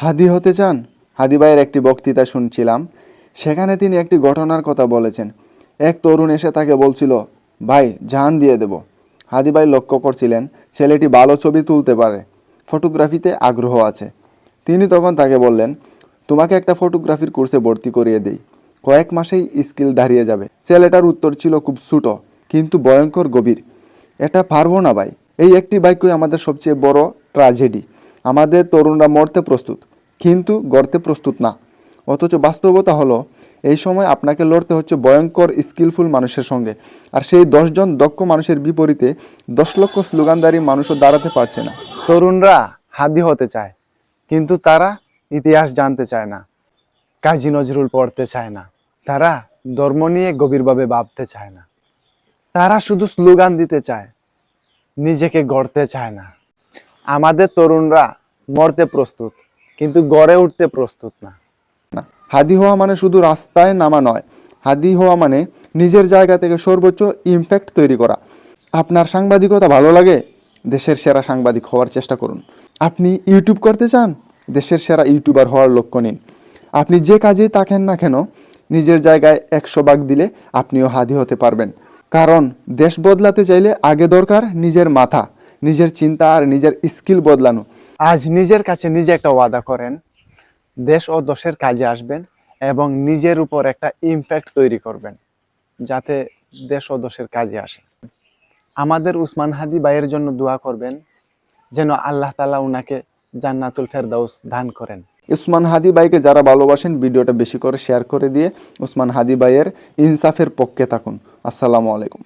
হাদি হতে চান? হাদি ভাইয়ের একটি বক্তৃতা শুনছিলাম। সেখানে তিনি একটি ঘটনার কথা বলেছেন। এক তরুণ এসে তাকে বলছিল, ভাই জান দিয়ে দেব। হাদি ভাই লক্ষ্য করছিলেন ছেলেটি ভালো ছবি তুলতে পারে, ফটোগ্রাফিতে আগ্রহ আছে। তিনি তখন তাকে বললেন, তোমাকে একটা ফটোগ্রাফির কোর্সে ভর্তি করিয়ে দেই, কয়েক মাসেই স্কিল দাঁড়িয়ে যাবে। ছেলেটার উত্তর ছিল খুব ছোট কিন্তু ভয়ঙ্কর গভীর, এটা পারবো না ভাই। এই একটি বাক্যই আমাদের সবচেয়ে বড় ট্র্যাজেডি। আমাদের তরুণরা মরতে প্রস্তুত কিন্তু গড়তে প্রস্তুত না। অথচ বাস্তবতা হলো এই সময় আপনাকে লড়তে হচ্ছে ভয়ঙ্কর স্কিলফুল মানুষের সঙ্গে। আর সেই 10 জন দক্ষ মানুষের বিপরীতে 10 লক্ষ স্লোগানদারী মানুষও দাঁড়াতে পারছে না। তরুণরা হাদি হতে চায় কিন্তু তারা ইতিহাস জানতে চায় না, কাজী নজরুল পড়তে চায় না, তারা ধর্ম নিয়ে গভীরভাবে ভাবতে চায় না, তারা শুধু স্লোগান দিতে চায়, নিজেকে গড়তে চায় না। আমাদের তরুণরা মরতে প্রস্তুত কিন্তু গড়ে উঠতে প্রস্তুত না। হাদি হওয়া মানে শুধু রাস্তায় নামা নয়, হাদি হওয়া মানে নিজের জায়গা থেকে সর্বোচ্চ ইমপ্যাক্ট তৈরি করা। আপনার সাংবাদিকতা ভালো লাগে? দেশের সেরা সাংবাদিক হওয়ার চেষ্টা করুন। আপনি ইউটিউব করতে চান? দেশের সেরা ইউটিউবার হওয়ার লক্ষ্য নিন। আপনি যে কাজেই থাকেন না কেন, নিজের জায়গায় 100 ভাগ দিলে আপনিও হাদি হতে পারবেন। কারণ দেশ বদলাতে চাইলে আগে দরকার নিজের মাথা, নিজের চিন্তা আর নিজের স্কিল বদলানো। আজ নিজের কাছে নিজে একটা ওয়াদা করেন, দেশ ও দশের কাজে আসবেন এবং নিজের উপর একটা ইমপ্যাক্ট তৈরি করবেন যাতে দেশ ও দশের কাজে আসে। আমাদের উসমান হাদি ভাইয়ের জন্য দোয়া করবেন যেন আল্লাহ তাআলা উনাকে জান্নাতুল ফেরদাউস দান করেন। উসমান হাদি ভাইকে যারা ভালোবাসেন ভিডিওটা বেশি করে শেয়ার করে দিয়ে উসমান হাদি ভাইয়ের ইনসাফের পক্ষে থাকুন। আসসালামু আলাইকুম।